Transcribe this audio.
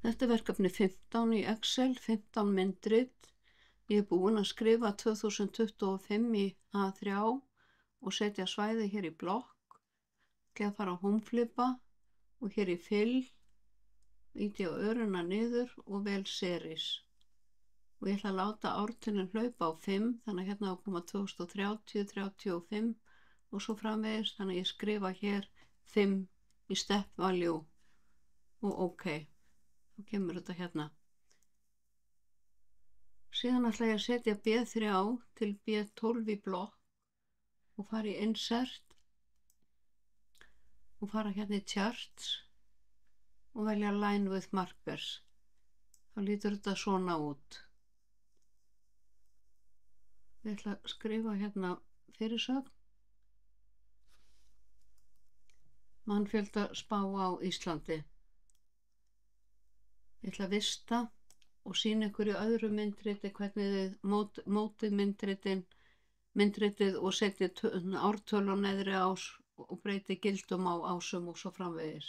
Þetta er verkefni 15 í Excel, 15 myndrit. Ég er búin að skrifa 2025 í A3 og setja svæði hér í blokk. Ég að fara á homeflipa og hér í fill, íti á öruna niður og vel series. Og ég ætla að láta ártölin hlaupa á 5, þannig að hérna á að koma 2030, 35 og svo framvegis, þannig að ég skrifa hér 5 í step value og OK. Þá kemur þetta hérna. Síðan ætla ég að setja B3 til B12 í blokk og fara í insert og fara hérna í charts og velja line with markers. Þá lítur þetta svona út. Ég ætla að skrifa hérna fyrirsögn. Mannfjölda spá á Íslandi. Ég ætla að vista og sýna ykkur í öðru myndriti hvernig þið mótið myndritið og setja ártölu á neðri ás og breyti gildum á ásum og svo framvegis.